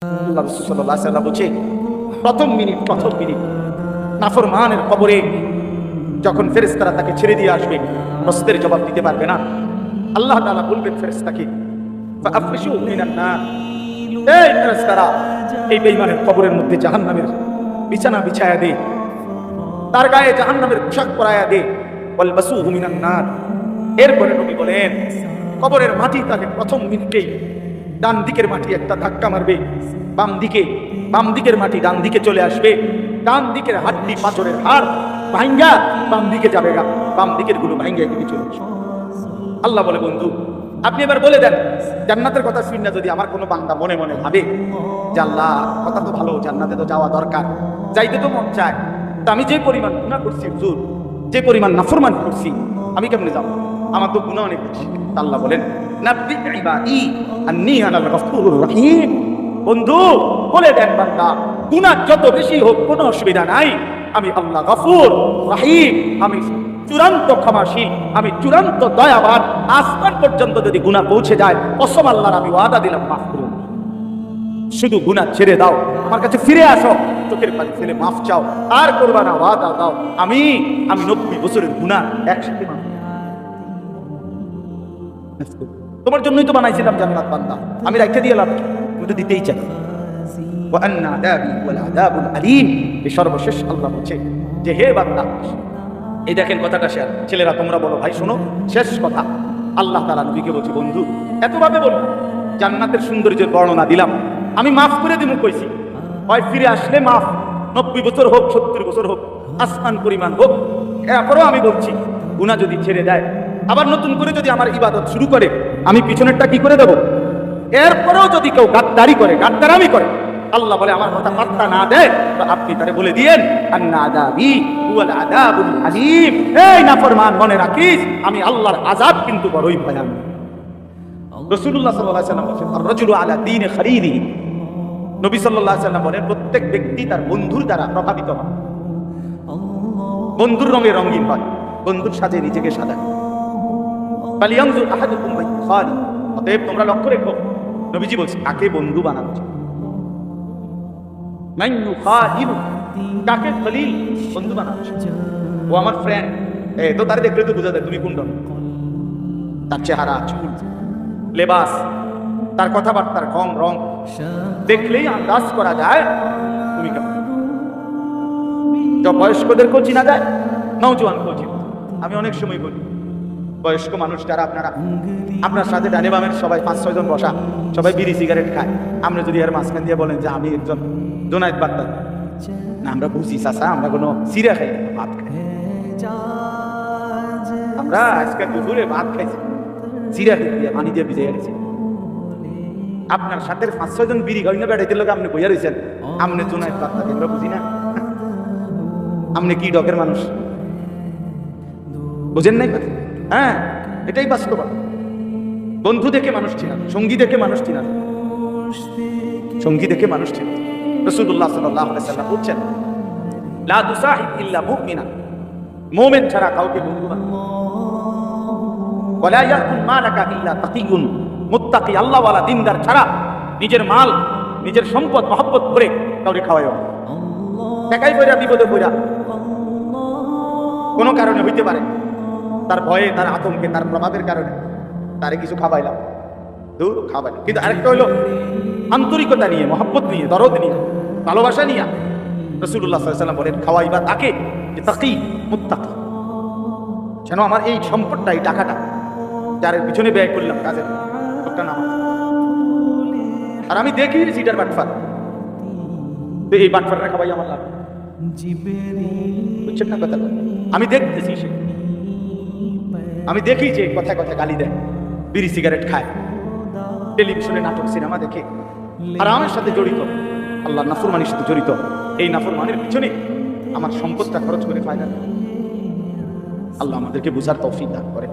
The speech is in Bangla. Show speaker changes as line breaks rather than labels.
আল্লাহ রাসূল সাল্লাল্লাহু আলাইহি ওয়াসাল্লাম বলছে, প্রথম মিনিট নাফরমানের কবরে যখন ফেরেশতারা তাকে ছেড়ে দিয়ে আসবে, প্রশ্নের জবাব দিতে পারবে না। আল্লাহ তাআলা বলবেন ফেরেশতাকে, ফাআফরিশু মিনান নার, এই ফেরেশতারা এই বেঈমানের কবরের মধ্যে জাহান্নামের বিছানা বিছায়া দে, তার গায়ে জাহান্নামের পোশাক পরায়া দে, ওয়ালবাসুহু মিনান নার। এরপরে নবী বলেন, কবরের মাটি তাকে প্রথম মিনিটেই ডান দিকের মাটি একটা ধাক্কা মারবে, বাম দিকের মাটি ডান দিকে চলে আসবে, ডান দিকের হাড্ডি পাথরের হাড় ভাঙ্গা বাম দিকে যাবে, বাম দিকের গুলো ভাঙ্গা এদিকে চলে আসবে। আল্লাহ বলে, বন্ধু আপনি এবার বলে দেন, জান্নাতের কথা শুনে যদি আমার কোনো বান্দা মনে মনে ভাবে যে আল্লাহ কথা তো ভালো, জান্নাতে তো যাওয়া দরকার, যাইতে তো মন চায়, তা আমি যে পরিমাণ গুনাহ করছি হুজুর, যে পরিমাণ নাফরমানি করছি, আমি কেমনে যাব? আমার তো গুনাহ অনেক বেশি। আল্লাহ বলেন, নাব্বি ইবাদি আন্নী আনাল গফুরুর রহিম। বন্ধু বলে দেন, বান্দা গুনাহ যত বেশি হোক কোনো অসুবিধা নাই, আমি আল্লাহ গফুর রহিম, আমি চূড়ান্ত ক্ষমাশীল, আমি চূড়ান্ত দয়াবান। আসমান পর্যন্ত যদি গুনাহ পৌঁছে যায়, কসম আল্লাহর আমি ওয়াদা দিলাম মাফ করুন। শুধু গুনাহ ছেড়ে দাও, আমার কাছে ফিরে আসো, চোখের পানি ফেলে মাফ চাও, আর করবা না, ওয়াদা দাও আমি 90 বছরের গুনাহ একসাথে মাফ। তোমার জন্যই তো বানাইছিলাম জান্নাত বান্দা, আমি রাখতে দিয়ে লাভ, আমি তো দিতেই চাই। ওয়া আন্না আযাবি ওয়াল আযাবুল আলীম। এই সর্বশেষ আল্লাহ বলছে যে হে বান্দা, এই দেখেন কথাটা শেয়ার, ছেলেরা তোমরা বলো, ভাই শোনো, শেষ কথা আল্লাহ তাআলা নবীকে বলছে, বন্ধু এতভাবে বললাম, জান্নাতের সৌন্দর্যের বর্ণনা দিলাম, আমি মাফ করে দিব কইছি, হয় ফিরে আসলে মাফ, 90 বছর হোক 70 বছর হোক, আসমান পরিমাণ হোক, এরপরও আমি বলছি গুনাহ যদি ছেড়ে দেয়, আবার নতুন করে যদি আমার ইবাদত শুরু করে, আমি পিছনেরটা কি করে দেব? এরপরেও যদি কেউ গাদ্দারি করে, গাদ্দারামি করে, আল্লাহ বলে আমার কথা পাত্তা না দেয়, তো আপনি তারে বলে দিয়েন, আন্না আযাবি হুয়াল আযাবুল আলীম। এই নাফরমান, মনে রাখিস আমি আল্লাহর আযাব কিন্তু বড়ই ভয়ানক। রাসূলুল্লাহ সাল্লাল্লাহু আলাইহি ওয়াসাল্লাম বলেন, আর-রাজুলু আলা দীনি খালিলিহি। নবী সাল্লাল্লাহু আলাইহি ওয়াসাল্লাম বলেন, প্রত্যেক ব্যক্তি তার বন্ধুর দ্বারা প্রভাবিত হয়, বন্ধুর রঙে রঙিন হয়, বন্ধুর সাজে নিজেকে সাজায়। ফালিয়ানজুর আহাদুকুম মান খালি। অতএব তোমরা লক্ষ্য রেখো, নবীজি বলছে কাকে বন্ধু বানানো যায়, মান ইউখালিলু, কাকে খলিল বন্ধু বানানো যায়। ও আমার ফ্রেন্ড, তো তারে দেখলে তো বোঝা যায় তুমি কোন রকম, তার চেহারা, চুল, লেবাস, তার কথাবার্তার রং দেখলেই আন্দাজ করা যায় তুমি কেমন। বয়স্কদেরকেও চিনা যায়, নওজোয়ানকেও চিনা। আমি অনেক সময় বলি, বয়স্ক মানুষ যারা আপনার সাথে ডানে বামের সবাই 5-6 জন বসা, সবাই বিড়ি সিগারেট খায়, আপনি যদি এর মাঝখান দিয়ে বলেন যে আমি একজন জোনায়েত বাগদাদ, না আমরা বুঝি চাচা, আমরা কোনো সিরা খাই না, ভাত খাই, আমরা আজকে দুপুরে ভাত খাইছি, জিরা দিয়ে পানি দিয়ে ভিজে গেছি। আপনার সাথে 5-6 জন বিড়ি খাই না বেড়াইতে লোক, আপনি বইয়া রয়েছেন, আপনি জোনায়েত বাগদাদ, আমরা বুঝি না। আপনি কি ডকের মানুষ, বুঝেন নাই? হ্যাঁ, এটাই বাস্তব। বন্ধু দেখে মানুষ চিনা, সঙ্গী দেখে মানুষ চিনা, সঙ্গী দেখে মানুষ চিনা। রাসূলুল্লাহ সাল্লাল্লাহু আলাইহি ওয়াসাল্লাম বলেছেন, লা তুসাহিব ইল্লা মুমিনা, মুমিন ছাড়া কাউকে বন্ধু বানাও। ওয়ালা ইয়াকুল মালাকা ইল্লা তাকিয়ুন, মুত্তাকি আল্লাহওয়ালা দিনদার ছাড়া নিজের মাল, নিজের সম্পদ মহব্বত করে কাউকে খাওয়াইও। টাকাই পয়রা বিপদে পয়রা কোনো কারণে হইতে পারে, তার ভয়ে, তার আতঙ্কে, তার প্রভাবের কারণে তারে কিছু খাওয়াইলাম, দূর খাওয়াইলাম, কিন্তু আরেকটা হইলো আন্তরিকতা নিয়ে, মহব্বত নিয়ে, দরদ নিয়ে, ভালোবাসা নিয়ে। রাসূলুল্লাহ সাল্লাল্লাহু আলাইহি ওয়াসাল্লাম বলেন, খাওয়াইবা তাকে যে তাকি মুত্তাকি, যেন আমার এই সম্পদটা, এই টাকাটা যার পিছনে ব্যয় করলাম কাজের লোকটা নাম, আর আমি দেখি সিটার বাটফার, তো এই বাটফারটা খাওয়াই আমার লাভ, বুঝছেন না কথা? আমি দেখতেছি, আমি দেখি যে কথায় কথায় গালি দেয়, বিড়ি সিগারেট খায়, টেলিভিশনে নাটক সিনেমা দেখে, আর আমার সাথে জড়িত, আল্লাহর নাফরমানির সাথে জড়িত। এই নাফরমানির পিছনে আমার সম্পদটা খরচ করে ফায়দা নেই। আল্লাহ আমাদেরকে বুঝার তৌফিক দান করে।